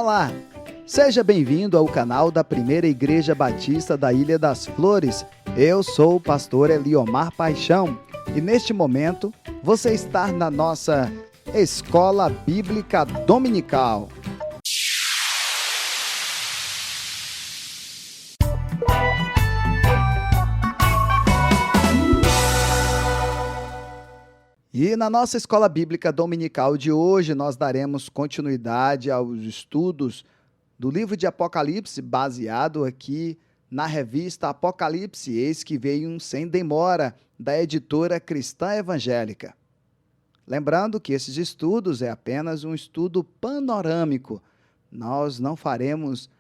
Olá! Seja bem-vindo ao canal da Primeira Igreja Batista da Ilha das Flores. Eu sou o pastor Eliomar Paixão e neste momento você está na nossa Escola Bíblica Dominical. E na nossa Escola Bíblica Dominical de hoje, nós daremos continuidade aos estudos do livro de Apocalipse, baseado aqui na revista Apocalipse, Eis que Veio Sem Demora, da editora Cristã Evangélica. Lembrando que esses estudos é apenas um estudo panorâmico. Nós não faremos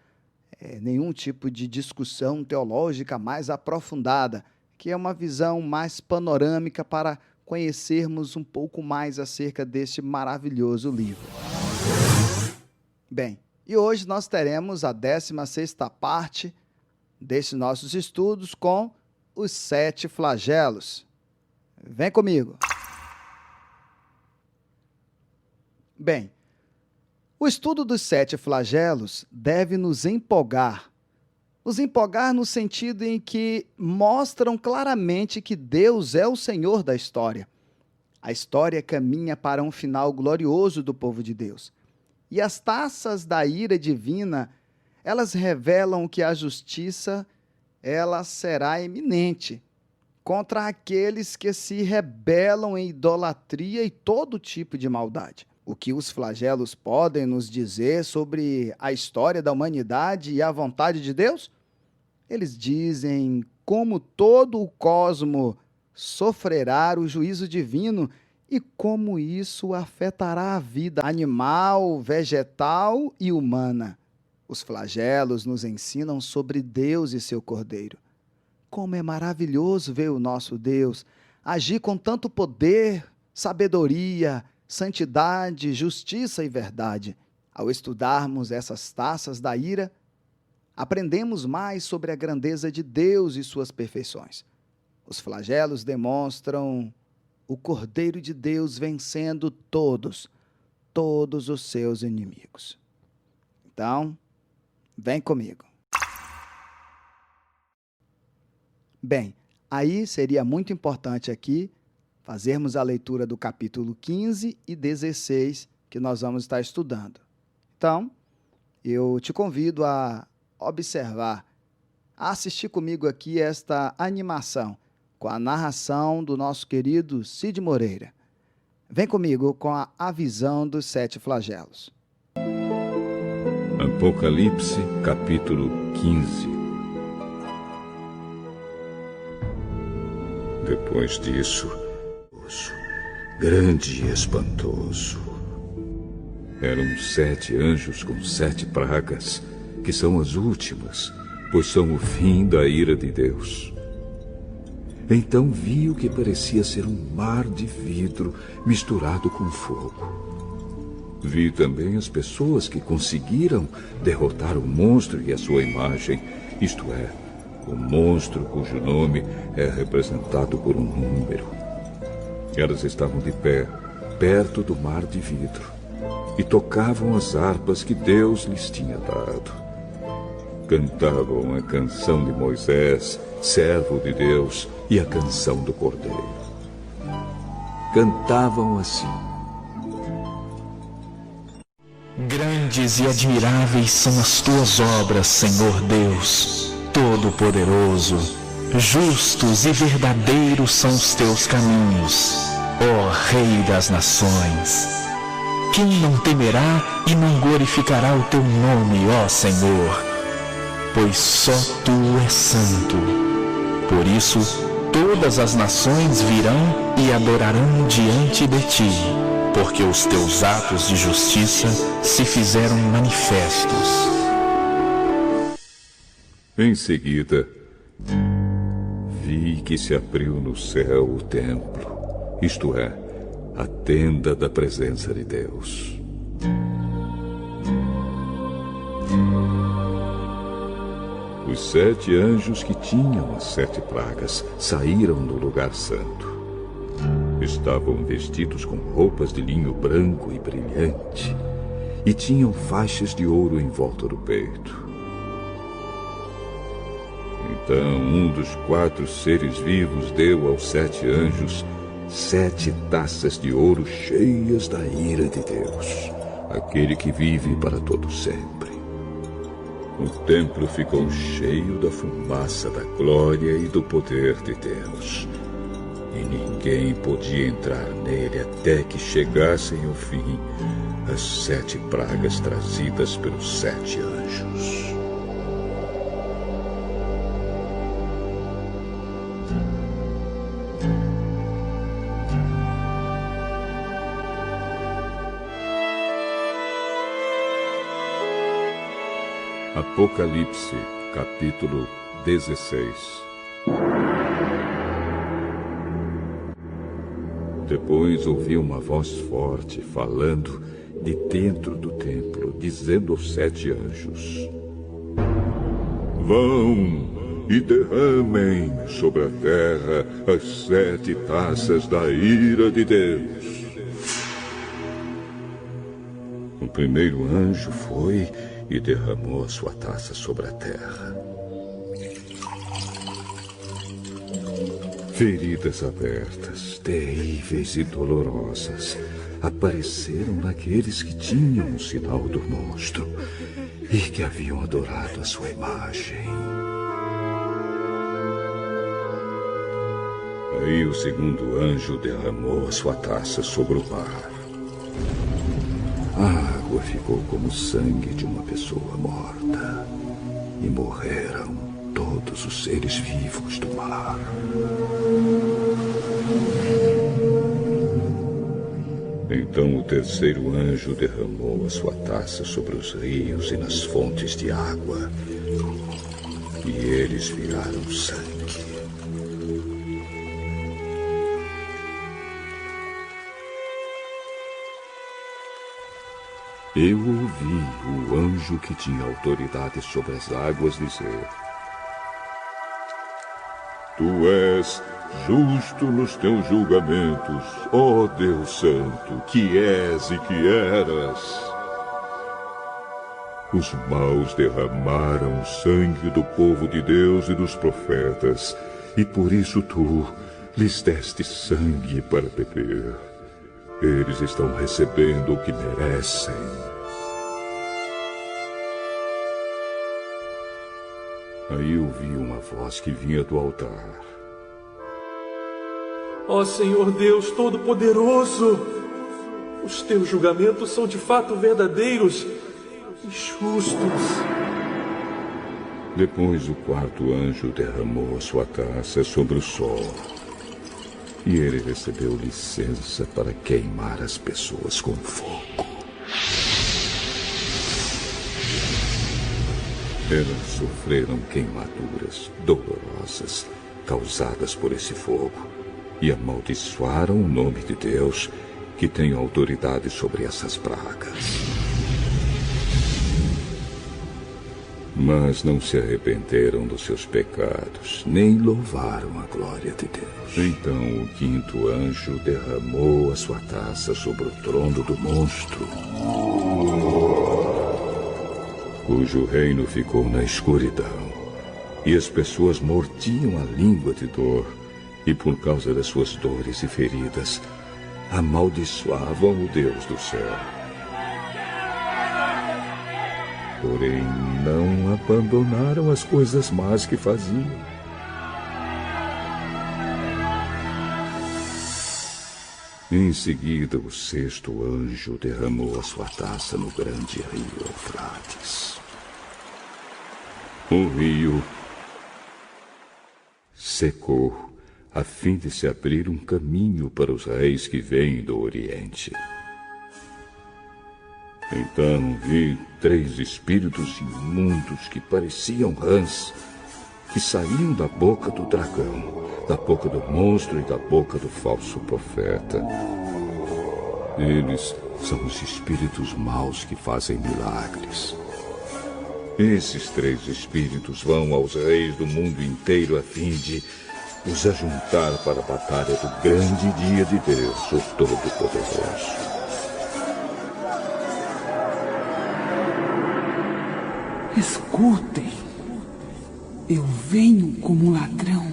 nenhum tipo de discussão teológica mais aprofundada, que é uma visão mais panorâmica para conhecermos um pouco mais acerca deste maravilhoso livro. Bem, e hoje nós teremos a 16ª parte desses nossos estudos com os 7 flagelos. Vem comigo. Bem, o estudo dos 7 flagelos deve nos empolgar no sentido em que mostram claramente que Deus é o Senhor da história. A história caminha para um final glorioso do povo de Deus. E as taças da ira divina, elas revelam que a justiça, ela será iminente contra aqueles que se rebelam em idolatria e todo tipo de maldade. O que os flagelos podem nos dizer sobre a história da humanidade e a vontade de Deus? Eles dizem como todo o cosmo sofrerá o juízo divino e como isso afetará a vida animal, vegetal e humana. Os flagelos nos ensinam sobre Deus e seu Cordeiro. Como é maravilhoso ver o nosso Deus agir com tanto poder, sabedoria, santidade, justiça e verdade. Ao estudarmos essas taças da ira, aprendemos mais sobre a grandeza de Deus e suas perfeições. Os flagelos demonstram o Cordeiro de Deus vencendo todos os seus inimigos. Então, vem comigo. Bem, aí seria muito importante aqui fazermos a leitura do capítulo 15 e 16 que nós vamos estar estudando. Então, eu te convido a observar, a assistir comigo aqui esta animação com a narração do nosso querido Cid Moreira. Vem comigo com a visão dos 7 flagelos. Apocalipse, capítulo 15. Depois disso, grande e espantoso, eram 7 anjos com 7 pragas, que são as últimas, pois são o fim da ira de Deus. Então vi o que parecia ser um mar de vidro misturado com fogo. Vi também as pessoas que conseguiram derrotar o monstro e a sua imagem, isto é, o monstro cujo nome é representado por um número. Elas estavam de pé, perto do mar de vidro, e tocavam as harpas que Deus lhes tinha dado. Cantavam a canção de Moisés, servo de Deus, e a canção do Cordeiro. Cantavam assim: Grandes e admiráveis são as tuas obras, Senhor Deus, Todo-Poderoso. Justos e verdadeiros são os teus caminhos, ó Rei das Nações. Quem não temerá e não glorificará o teu nome, ó Senhor? Pois só tu és santo. Por isso, todas as nações virão e adorarão diante de ti, porque os teus atos de justiça se fizeram manifestos. Em seguida, vi que se abriu no céu o templo, isto é, a tenda da presença de Deus. Os 7 anjos que tinham as 7 pragas saíram do lugar santo. Estavam vestidos com roupas de linho branco e brilhante, e tinham faixas de ouro em volta do peito. Então um dos 4 seres vivos deu aos 7 anjos 7 taças de ouro cheias da ira de Deus, aquele que vive para todo sempre. O templo ficou cheio da fumaça da glória e do poder de Deus, e ninguém podia entrar nele até que chegassem ao fim as 7 pragas trazidas pelos 7 anjos. Apocalipse, capítulo 16. Depois ouvi uma voz forte falando de dentro do templo, dizendo aos 7 anjos: Vão e derramem sobre a terra as 7 taças da ira de Deus. O primeiro anjo foi e derramou a sua taça sobre a terra. Feridas abertas, terríveis e dolorosas, apareceram naqueles que tinham o sinal do monstro e que haviam adorado a sua imagem. Aí o segundo anjo derramou a sua taça sobre o mar. A água ficou como o sangue de uma pessoa morta, e morreram todos os seres vivos do mar. Então o terceiro anjo derramou a sua taça sobre os rios e nas fontes de água, e eles viraram sangue. Eu ouvi o anjo que tinha autoridade sobre as águas dizer: Tu és justo nos teus julgamentos, ó Deus Santo, que és e que eras. Os maus derramaram o sangue do povo de Deus e dos profetas, e por isso tu lhes deste sangue para beber. Eles estão recebendo o que merecem. Aí eu vi uma voz que vinha do altar. Ó Senhor Deus Todo-Poderoso, os teus julgamentos são de fato verdadeiros e justos. Depois o quarto anjo derramou a sua taça sobre o sol. E ele recebeu licença para queimar as pessoas com fogo. Elas sofreram queimaduras dolorosas causadas por esse fogo e amaldiçoaram o nome de Deus, que tem autoridade sobre essas pragas. Mas não se arrependeram dos seus pecados, nem louvaram a glória de Deus. Então o quinto anjo derramou a sua taça sobre o trono do monstro, cujo reino ficou na escuridão, e as pessoas mordiam a língua de dor, e por causa das suas dores e feridas, amaldiçoavam o Deus do céu. Porém, não abandonaram as coisas más que faziam. Em seguida, o sexto anjo derramou a sua taça no grande rio Eufrates. O rio secou, a fim de se abrir um caminho para os reis que vêm do Oriente. Então vi 3 espíritos imundos que pareciam rãs, que saíam da boca do dragão, da boca do monstro e da boca do falso profeta. Eles são os espíritos maus que fazem milagres. Esses 3 espíritos vão aos reis do mundo inteiro a fim de os ajuntar para a batalha do grande dia de Deus, o Todo-Poderoso. Escutem, eu venho como um ladrão.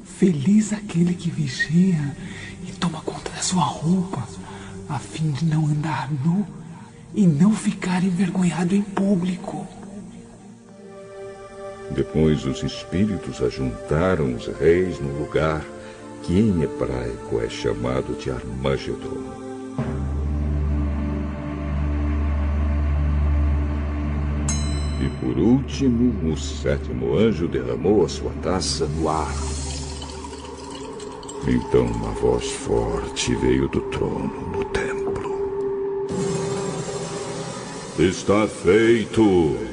Feliz aquele que vigia e toma conta da sua roupa, a fim de não andar nu e não ficar envergonhado em público. Depois os espíritos ajuntaram os reis no lugar que em hebraico é chamado de Armagedon. E por último, o sétimo anjo derramou a sua taça no ar. Então uma voz forte veio do trono no templo. Está feito!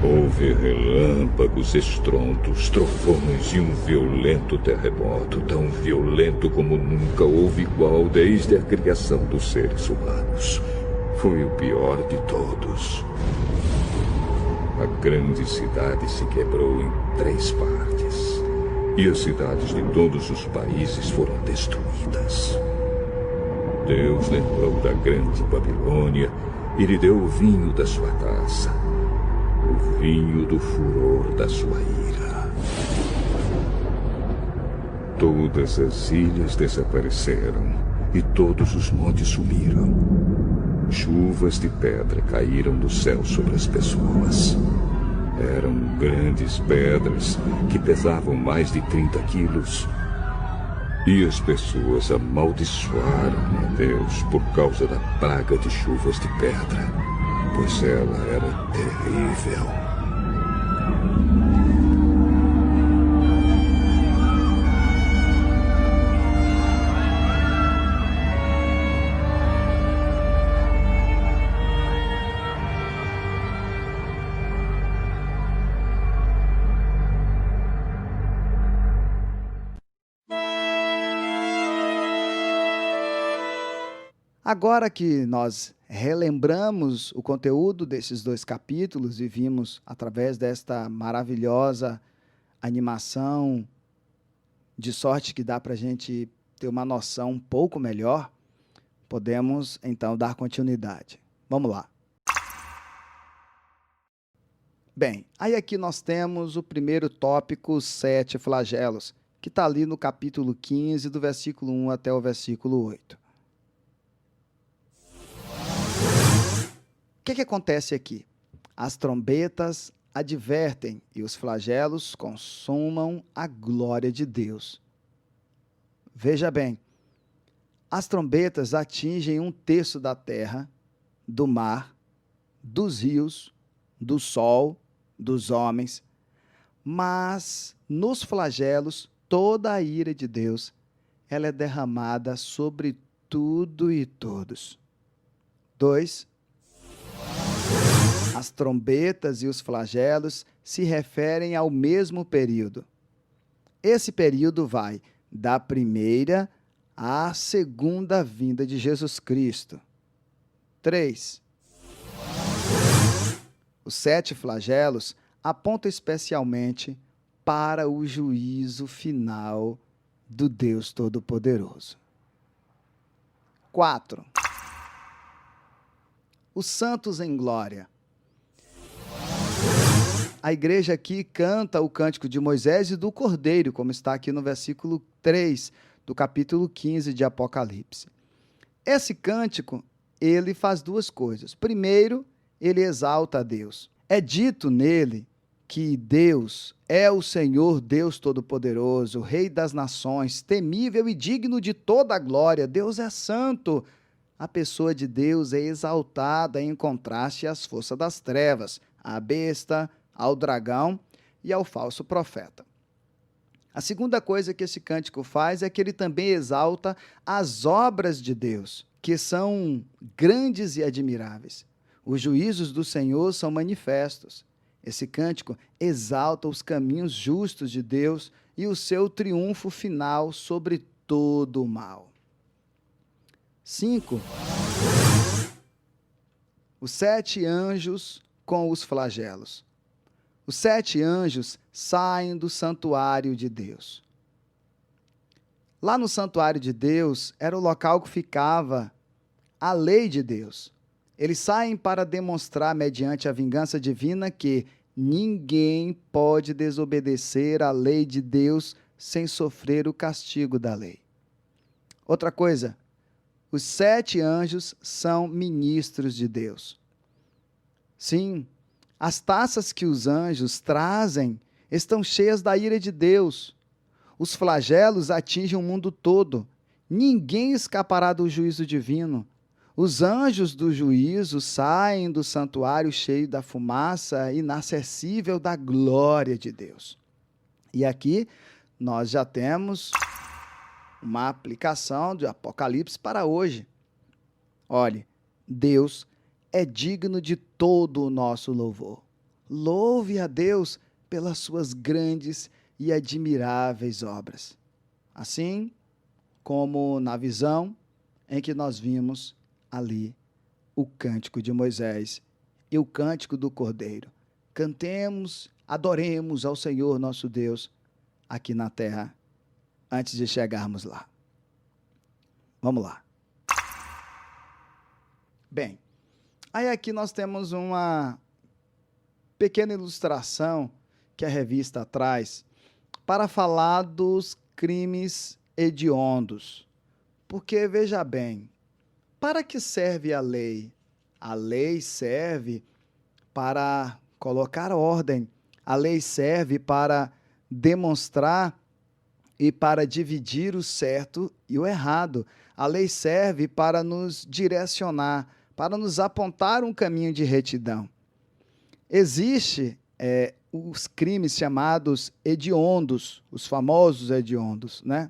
Houve relâmpagos, estrondos, trovões e um violento terremoto, tão violento como nunca houve igual desde a criação dos seres humanos. Foi o pior de todos. A grande cidade se quebrou em 3 partes, e as cidades de todos os países foram destruídas. Deus lembrou da grande Babilônia e lhe deu o vinho da sua taça, o vinho do furor da sua ira. Todas as ilhas desapareceram e todos os montes sumiram. Chuvas de pedra caíram do céu sobre as pessoas. Eram grandes pedras que pesavam mais de 30 quilos. E as pessoas amaldiçoaram a Deus por causa da praga de chuvas de pedra, pois ela era terrível. Agora que nós relembramos o conteúdo desses 2 capítulos e vimos através desta maravilhosa animação, de sorte que dá para a gente ter uma noção um pouco melhor, podemos então dar continuidade. Vamos lá. Bem, aí aqui nós temos o primeiro tópico, os 7 flagelos, que está ali no capítulo 15, do versículo 1 até o versículo 8. O que acontece aqui? As trombetas advertem e os flagelos consumam a glória de Deus. Veja bem, as trombetas atingem 1/3 da terra, do mar, dos rios, do sol, dos homens, mas nos flagelos toda a ira de Deus, ela é derramada sobre tudo e todos. 2. As trombetas e os flagelos se referem ao mesmo período. Esse período vai da primeira à segunda vinda de Jesus Cristo. 3. Os 7 flagelos apontam especialmente para o juízo final do Deus Todo-Poderoso. 4. Os santos em glória. A igreja aqui canta o cântico de Moisés e do Cordeiro, como está aqui no versículo 3 do capítulo 15 de Apocalipse. Esse cântico, ele faz 2 coisas. Primeiro, ele exalta a Deus. É dito nele que Deus é o Senhor Deus Todo-Poderoso, Rei das nações, temível e digno de toda a glória. Deus é santo. A pessoa de Deus é exaltada em contraste às forças das trevas, à besta, ao dragão e ao falso profeta. A segunda coisa que esse cântico faz é que ele também exalta as obras de Deus, que são grandes e admiráveis. Os juízos do Senhor são manifestos. Esse cântico exalta os caminhos justos de Deus e o seu triunfo final sobre todo o mal. 5. Os 7 anjos com os flagelos. Os 7 anjos saem do santuário de Deus. Lá no santuário de Deus era o local que ficava a lei de Deus. Eles saem para demonstrar, mediante a vingança divina, que ninguém pode desobedecer à lei de Deus sem sofrer o castigo da lei. Outra coisa, os 7 anjos são ministros de Deus. Sim, as taças que os anjos trazem estão cheias da ira de Deus. Os flagelos atingem o mundo todo. Ninguém escapará do juízo divino. Os anjos do juízo saem do santuário cheio da fumaça inacessível da glória de Deus. E aqui nós já temos uma aplicação de Apocalipse para hoje. Olhe, Deus é digno de todo o nosso louvor. Louve a Deus pelas suas grandes e admiráveis obras. Assim como na visão em que nós vimos ali o cântico de Moisés e o cântico do Cordeiro. Cantemos, adoremos ao Senhor nosso Deus aqui na terra, antes de chegarmos lá. Vamos lá. Bem, aí aqui nós temos uma pequena ilustração que a revista traz para falar dos crimes hediondos. Porque, veja bem, para que serve a lei? A lei serve para colocar ordem, a lei serve para demonstrar e para dividir o certo e o errado. A lei serve para nos direcionar, para nos apontar um caminho de retidão. Existem os crimes chamados hediondos, os famosos hediondos, né?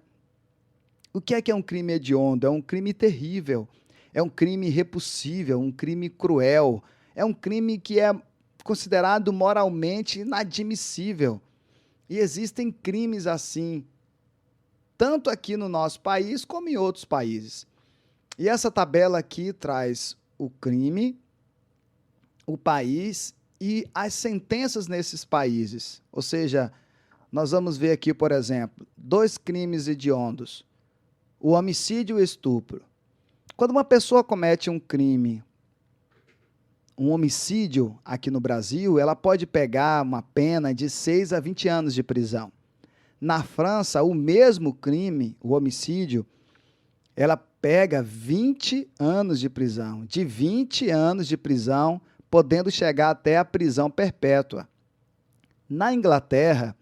O que é um crime hediondo? É um crime terrível, é um crime repulsível, um crime cruel, é um crime que é considerado moralmente inadmissível. E existem crimes assim, tanto aqui no nosso país como em outros países. E essa tabela aqui traz o crime, o país e as sentenças nesses países. Ou seja, nós vamos ver aqui, por exemplo, 2 crimes hediondos: o homicídio e o estupro. Quando uma pessoa comete um crime, um homicídio aqui no Brasil, ela pode pegar uma pena de 6 a 20 anos de prisão. Na França, o mesmo crime, o homicídio, ela pega 20 anos de prisão, de 20 anos de prisão, podendo chegar até a prisão perpétua. Na Inglaterra,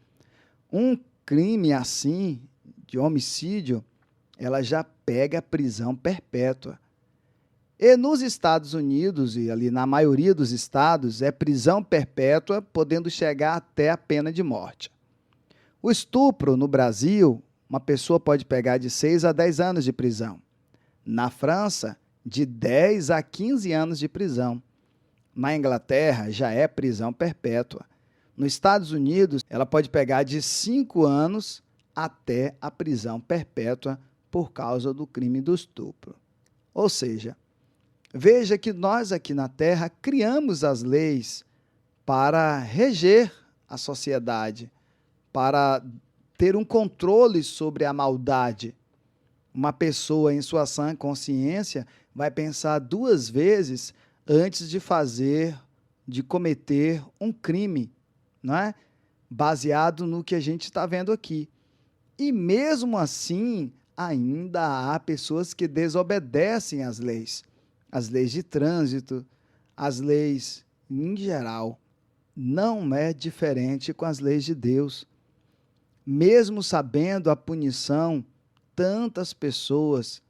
um crime assim, de homicídio, ela já pega prisão perpétua. E nos Estados Unidos, e ali na maioria dos estados, é prisão perpétua, podendo chegar até a pena de morte. O estupro no Brasil, uma pessoa pode pegar de 6 a 10 anos de prisão. Na França, de 10 a 15 anos de prisão. Na Inglaterra, já é prisão perpétua. Nos Estados Unidos, ela pode pegar de 5 anos até a prisão perpétua por causa do crime do estupro. Ou seja, veja que nós aqui na Terra criamos as leis para reger a sociedade, para ter um controle sobre a maldade. Uma pessoa em sua sã consciência vai pensar 2 vezes antes de cometer um crime, não é? Baseado no que a gente está vendo aqui. E mesmo assim, ainda há pessoas que desobedecem às leis de trânsito, as leis em geral. Não é diferente com as leis de Deus. Mesmo sabendo a punição, tantas pessoas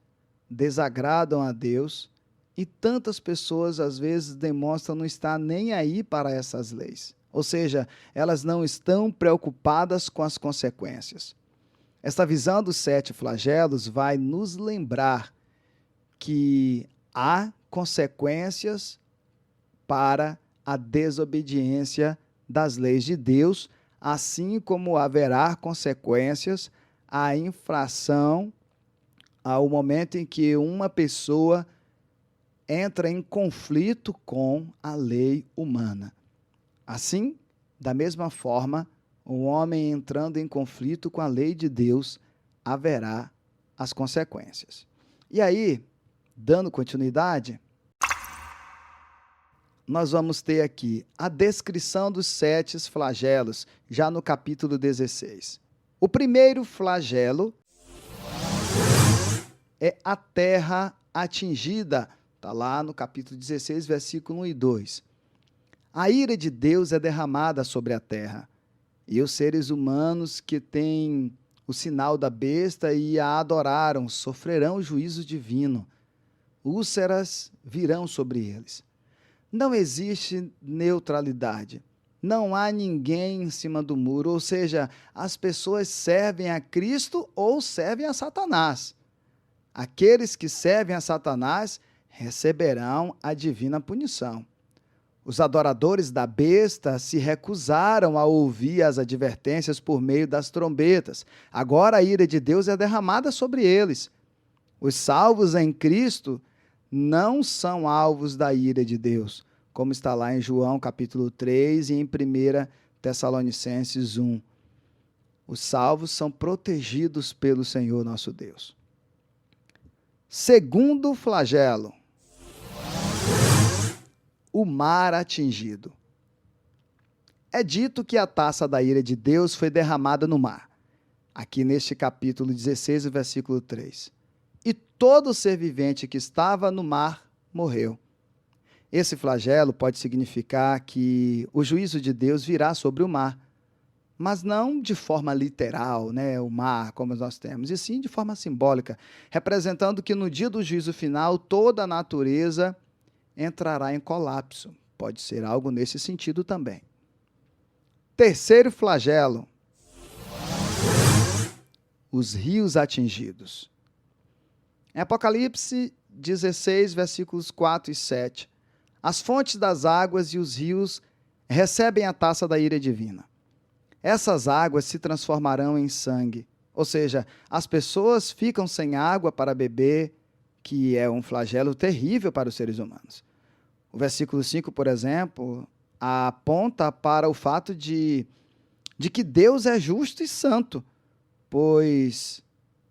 desagradam a Deus e tantas pessoas, às vezes, demonstram não estar nem aí para essas leis. Ou seja, elas não estão preocupadas com as consequências. Esta visão dos 7 flagelos vai nos lembrar que há consequências para a desobediência das leis de Deus, assim como haverá consequências à infração ao momento em que uma pessoa entra em conflito com a lei humana. Assim, da mesma forma, um homem entrando em conflito com a lei de Deus, haverá as consequências. E aí, Dando continuidade, nós vamos ter aqui a descrição dos 7 flagelos, já no capítulo 16. O primeiro flagelo é a terra atingida. Está lá no capítulo 16, versículo 1 e 2. A ira de Deus é derramada sobre a terra, e os seres humanos que têm o sinal da besta e a adoraram sofrerão juízo divino. Úlceras virão sobre eles. Não existe neutralidade. Não há ninguém em cima do muro, ou seja, as pessoas servem a Cristo ou servem a Satanás. Aqueles que servem a Satanás receberão a divina punição. Os adoradores da besta se recusaram a ouvir as advertências por meio das trombetas. Agora a ira de Deus é derramada sobre eles. Os salvos em Cristo não são alvos da ira de Deus, como está lá em João capítulo 3 e em 1 Tessalonicenses 1. Os salvos são protegidos pelo Senhor nosso Deus. Segundo flagelo, o mar atingido. É dito que a taça da ira de Deus foi derramada no mar, aqui neste capítulo 16, versículo 3. E todo ser vivente que estava no mar morreu. Esse flagelo pode significar que o juízo de Deus virá sobre o mar, mas não de forma literal, o mar como nós temos, e sim de forma simbólica, representando que no dia do juízo final toda a natureza entrará em colapso. Pode ser algo nesse sentido também. Terceiro flagelo, os rios atingidos. Em Apocalipse 16, versículos 4 e 7, as fontes das águas e os rios recebem a taça da ira divina. Essas águas se transformarão em sangue, ou seja, as pessoas ficam sem água para beber, que é um flagelo terrível para os seres humanos. O versículo 5, por exemplo, aponta para o fato de que Deus é justo e santo, pois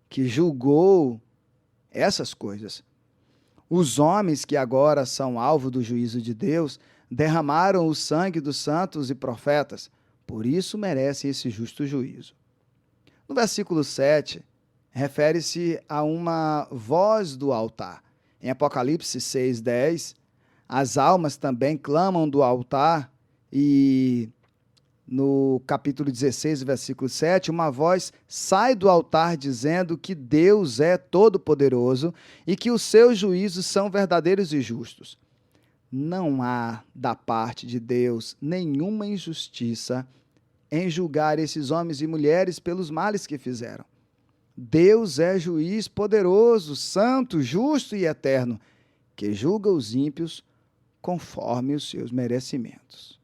que julgou essas coisas. Os homens que agora são alvo do juízo de Deus derramaram o sangue dos santos e profetas, por isso merecem esse justo juízo. No versículo 7, refere-se a uma voz do altar. Em Apocalipse 6:10, as almas também clamam do altar, e no capítulo 16, versículo 7, uma voz sai do altar dizendo que Deus é todo-poderoso e que os seus juízos são verdadeiros e justos. Não há, da parte de Deus, nenhuma injustiça em julgar esses homens e mulheres pelos males que fizeram. Deus é juiz poderoso, santo, justo e eterno, que julga os ímpios conforme os seus merecimentos.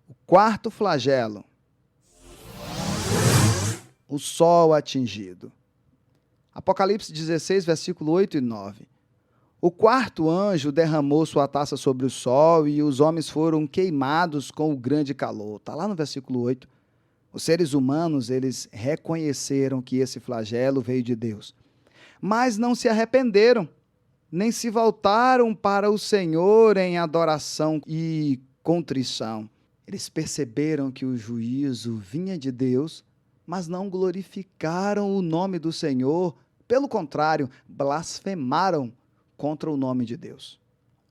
O quarto flagelo, o sol atingido. Apocalipse 16, versículo 8 e 9. O quarto anjo derramou sua taça sobre o sol e os homens foram queimados com o grande calor. Está lá no versículo 8. Os seres humanos, eles reconheceram que esse flagelo veio de Deus, mas não se arrependeram, nem se voltaram para o Senhor em adoração e contrição. Eles perceberam que o juízo vinha de Deus, mas não glorificaram o nome do Senhor. Pelo contrário, blasfemaram contra o nome de Deus.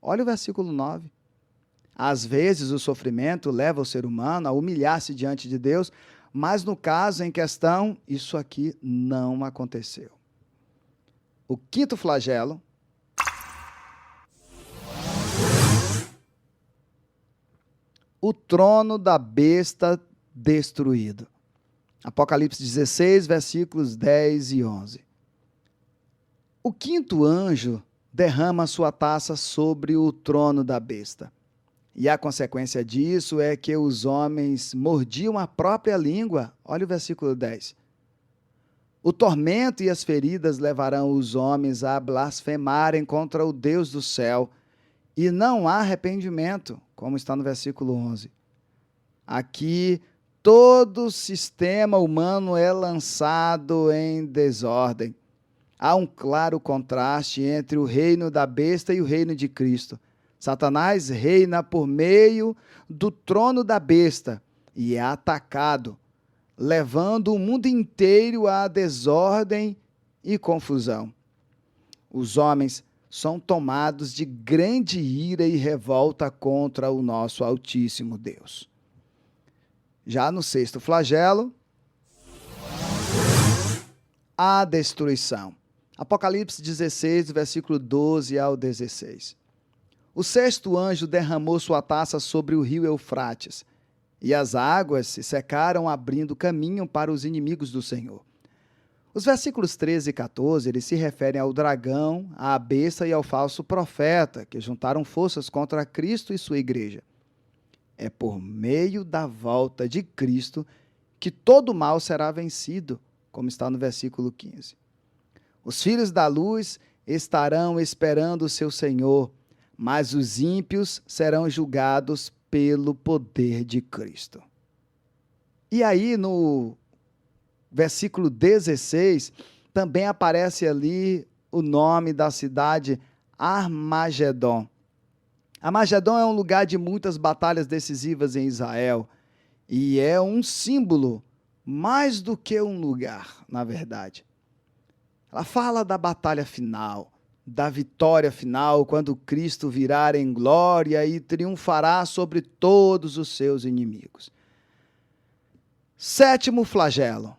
Olha o versículo 9. Às vezes o sofrimento leva o ser humano a humilhar-se diante de Deus, mas no caso em questão, isso aqui não aconteceu. O quinto flagelo, o trono da besta destruído. Apocalipse 16, versículos 10 e 11. O quinto anjo derrama sua taça sobre o trono da besta. E a consequência disso é que os homens mordiam a própria língua. Olha o versículo 10. O tormento e as feridas levarão os homens a blasfemarem contra o Deus do céu, e não há arrependimento, como está no versículo 11. Aqui, todo o sistema humano é lançado em desordem. Há um claro contraste entre o reino da besta e o reino de Cristo. Satanás reina por meio do trono da besta e é atacado, levando o mundo inteiro à desordem e confusão. Os homens são tomados de grande ira e revolta contra o nosso Altíssimo Deus. Já no sexto flagelo, a destruição. Apocalipse 16, versículo 12 ao 16. O sexto anjo derramou sua taça sobre o rio Eufrates, e as águas se secaram, abrindo caminho para os inimigos do Senhor. Os versículos 13 e 14, eles se referem ao dragão, à besta e ao falso profeta, que juntaram forças contra Cristo e sua igreja. É por meio da volta de Cristo que todo mal será vencido, como está no versículo 15. Os filhos da luz estarão esperando o seu Senhor, mas os ímpios serão julgados pelo poder de Cristo. E aí, no versículo 16, também aparece ali o nome da cidade Armagedon. Armagedon é um lugar de muitas batalhas decisivas em Israel e é um símbolo mais do que um lugar, na verdade. Ela fala da batalha final, da vitória final, quando Cristo virá em glória e triunfará sobre todos os seus inimigos. Sétimo flagelo.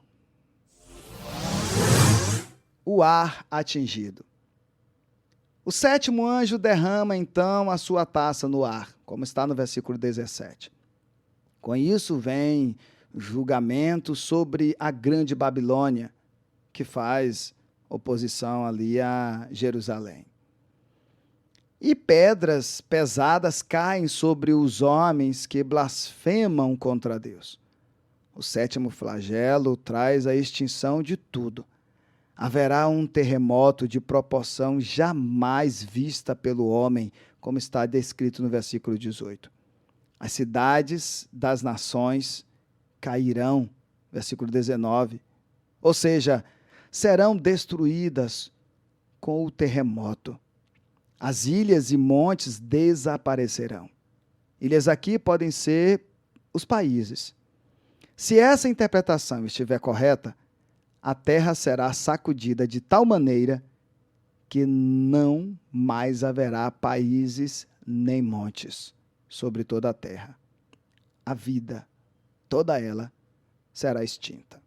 O ar atingido. O sétimo anjo derrama então a sua taça no ar, como está no versículo 17. Com isso vem julgamento sobre a grande Babilônia, que faz oposição ali a Jerusalém. E pedras pesadas caem sobre os homens que blasfemam contra Deus. O sétimo flagelo traz a extinção de tudo. Haverá um terremoto de proporção jamais vista pelo homem, como está descrito no versículo 18. As cidades das nações cairão, versículo 19. Ou seja, serão destruídas com o terremoto. As ilhas e montes desaparecerão. Ilhas aqui podem ser os países. Se essa interpretação estiver correta, a terra será sacudida de tal maneira que não mais haverá países nem montes sobre toda a terra. A vida, toda ela, será extinta.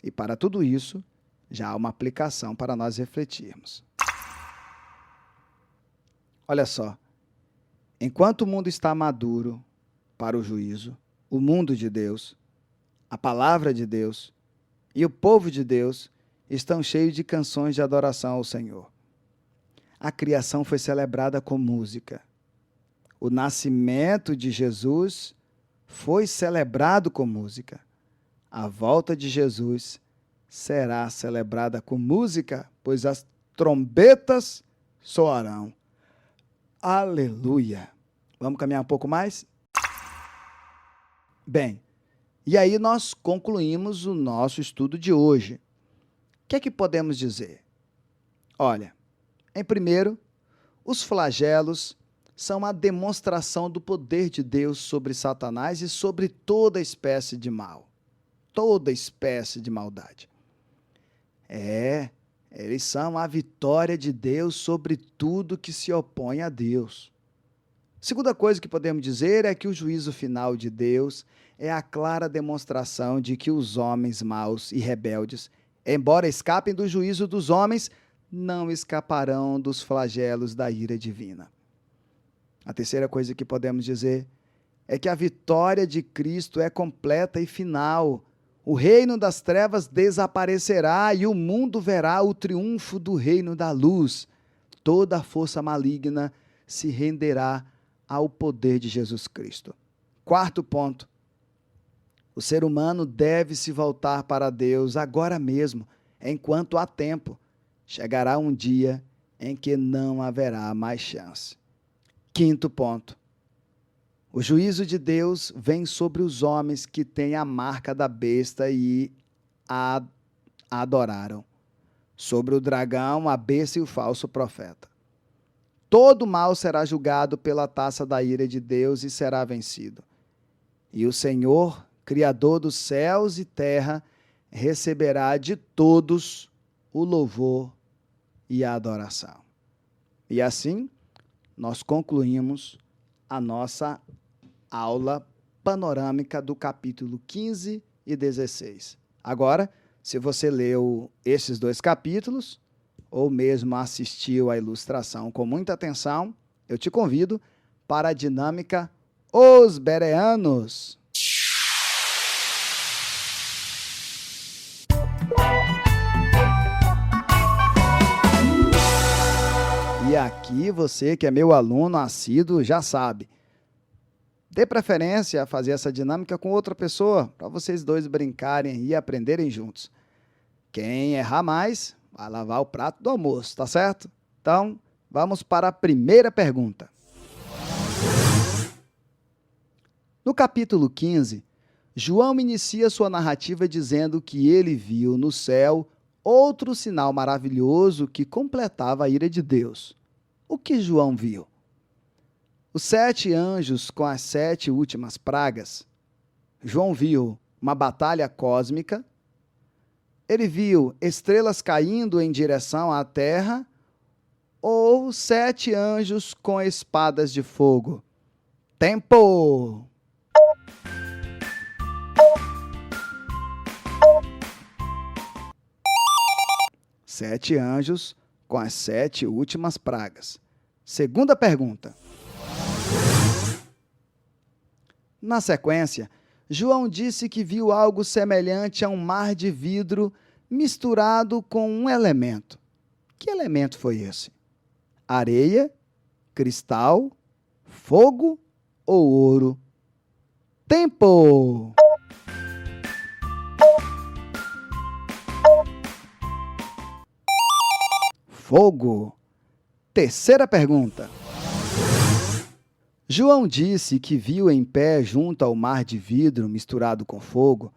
E para tudo isso, já há uma aplicação para nós refletirmos. Olha só, enquanto o mundo está maduro para o juízo, o mundo de Deus, a palavra de Deus e o povo de Deus estão cheios de canções de adoração ao Senhor. A criação foi celebrada com música. O nascimento de Jesus foi celebrado com música. A volta de Jesus será celebrada com música, pois as trombetas soarão. Aleluia! Vamos caminhar um pouco mais? Bem, e aí nós concluímos o nosso estudo de hoje. O que é que podemos dizer? Olha, em primeiro, os flagelos são a demonstração do poder de Deus sobre Satanás e sobre toda espécie de mal, toda espécie de maldade. Eles são a vitória de Deus sobre tudo que se opõe a Deus. Segunda coisa que podemos dizer é que o juízo final de Deus é a clara demonstração de que os homens maus e rebeldes, embora escapem do juízo dos homens, não escaparão dos flagelos da ira divina. A terceira coisa que podemos dizer é que a vitória de Cristo é completa e final. O reino das trevas desaparecerá e o mundo verá o triunfo do reino da luz. Toda a força maligna se renderá ao poder de Jesus Cristo. Quarto ponto. O ser humano deve se voltar para Deus agora mesmo, enquanto há tempo. Chegará um dia em que não haverá mais chance. Quinto ponto. O juízo de Deus vem sobre os homens que têm a marca da besta e a adoraram. sobre o dragão, a besta e o falso profeta. Todo mal será julgado pela taça da ira de Deus e será vencido. E o Senhor, Criador dos céus e terra, receberá de todos o louvor e a adoração. E assim, nós concluímos a nossa aula panorâmica do capítulo 15 e 16. Agora, se você leu esses 2 capítulos, ou mesmo assistiu à ilustração com muita atenção, eu te convido para a dinâmica Os Bereanos. E aqui você que é meu aluno assíduo já sabe. Dê preferência a fazer essa dinâmica com outra pessoa, para vocês dois brincarem e aprenderem juntos. Quem errar mais, vai lavar o prato do almoço, tá certo? Então, vamos para a primeira pergunta. No capítulo 15, João inicia sua narrativa dizendo que ele viu no céu outro sinal maravilhoso que completava a ira de Deus. O que João viu? Os 7 anjos com as 7 últimas pragas. João viu uma batalha cósmica. Ele viu estrelas caindo em direção à terra ou 7 anjos com espadas de fogo? Tempo! Sete anjos com as 7 últimas pragas. Segunda pergunta. Na sequência, João disse que viu algo semelhante a um mar de vidro misturado com um elemento. Que elemento foi esse? Areia, cristal, fogo ou ouro? Tempo! Fogo. Terceira pergunta. João disse que viu em pé junto ao mar de vidro misturado com fogo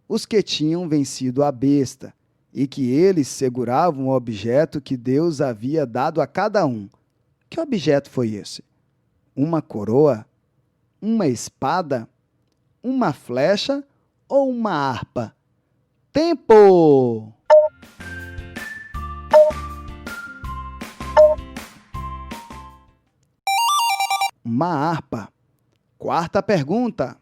os que tinham vencido a besta e que eles seguravam o objeto que Deus havia dado a cada um. Que objeto foi esse? Uma coroa? Uma espada? Uma flecha ou uma harpa? Tempo! Uma harpa. Quarta pergunta.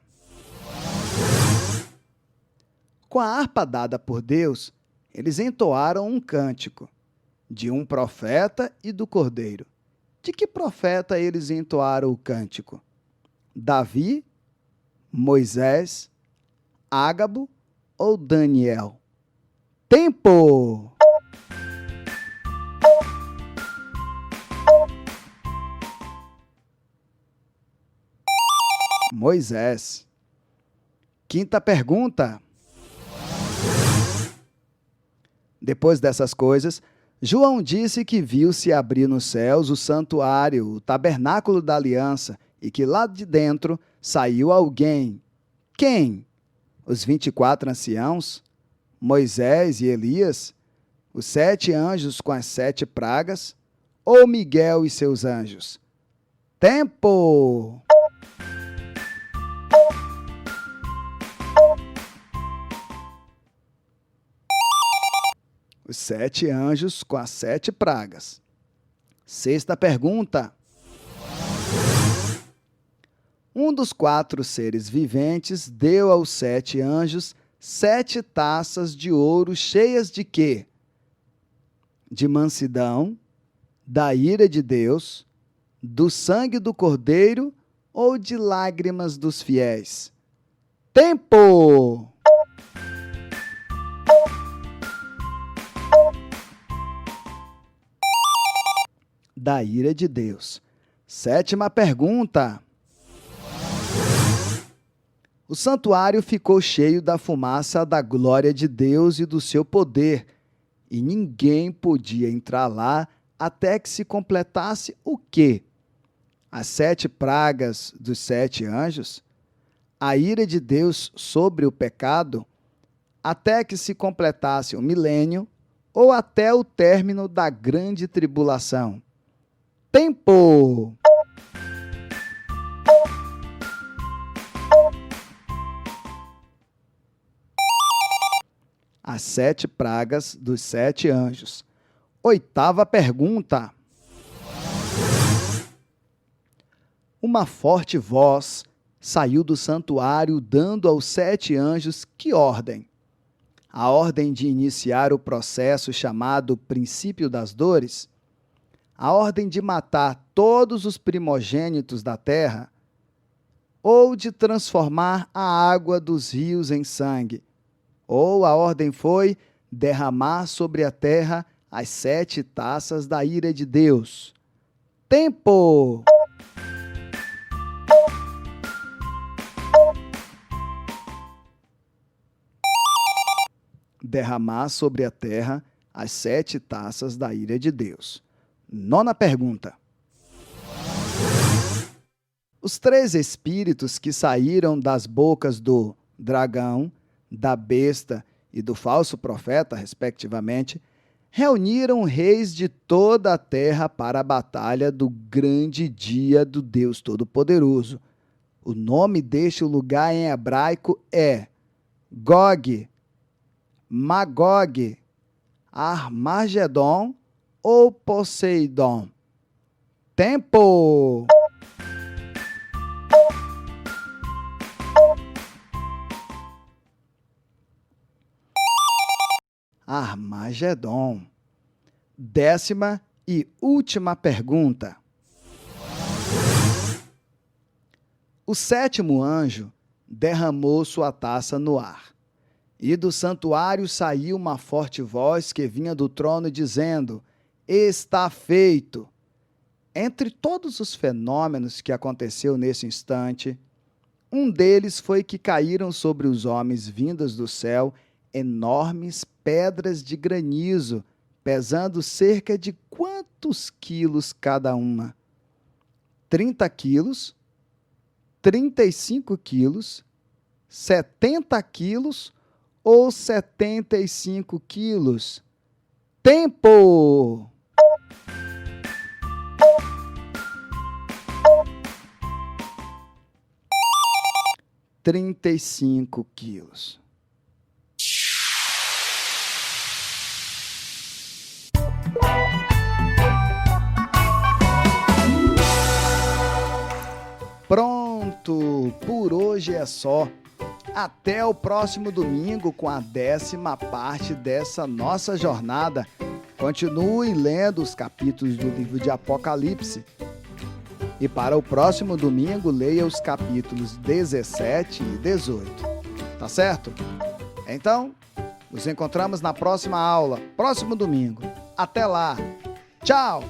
Com a harpa dada por Deus, eles entoaram um cântico de um profeta e do cordeiro. De que profeta eles entoaram o cântico? Davi, Moisés, Ágabo ou Daniel? Tempo! Moisés. Quinta pergunta. Depois dessas coisas, João disse que viu se abrir nos céus o santuário, o tabernáculo da aliança, e que lá de dentro saiu alguém. Quem? Os 24 anciãos? Moisés e Elias? Os 7 anjos com as 7 pragas? Ou Miguel e seus anjos? Tempo! Os 7 anjos com as 7 pragas. Sexta pergunta. Um dos 4 seres viventes deu aos 7 anjos 7 taças de ouro cheias de quê? De mansidão, da ira de Deus, do sangue do cordeiro ou de lágrimas dos fiéis? Tempo! Da ira de Deus. Sétima pergunta. O santuário ficou cheio da fumaça da glória de Deus e do seu poder, e ninguém podia entrar lá até que se completasse o quê? As 7 pragas dos 7 anjos? A ira de Deus sobre o pecado? Até que se completasse o milênio? ou até o término da grande tribulação? Tempo! As 7 pragas dos 7 anjos. 8ª pergunta. Uma forte voz saiu do santuário dando aos 7 anjos que ordem? A ordem de iniciar o processo chamado princípio das dores? A ordem de matar todos os primogênitos da terra? Ou de transformar a água dos rios em sangue? Ou a ordem foi derramar sobre a terra as 7 taças da ira de Deus? Tempo! Derramar sobre a terra as 7 taças da ira de Deus. 9ª pergunta. Os 3 espíritos que saíram das bocas do dragão, da besta e do falso profeta, respectivamente, reuniram reis de toda a terra para a batalha do grande dia do Deus Todo-Poderoso. O nome deste lugar em hebraico é Gog, Magog, Armagedon ou Poseidon? Tempo! Armagedon. 10ª e última pergunta. O 7º anjo derramou sua taça no ar, e do santuário saiu uma forte voz que vinha do trono dizendo: está feito. Entre todos os fenômenos que aconteceu nesse instante, um deles foi que caíram sobre os homens vindas do céu enormes pedras de granizo, pesando cerca de quantos quilos cada uma? 30 quilos, 35 quilos, 70 quilos ou 75 quilos? Tempo! $35. Pronto, por hoje é só. Até o próximo domingo com a 10ª parte dessa nossa jornada. Continue lendo os capítulos do livro de Apocalipse. E para o próximo domingo, leia os capítulos 17 e 18. Tá certo? Então, nos encontramos na próxima aula, próximo domingo. Até lá. Tchau!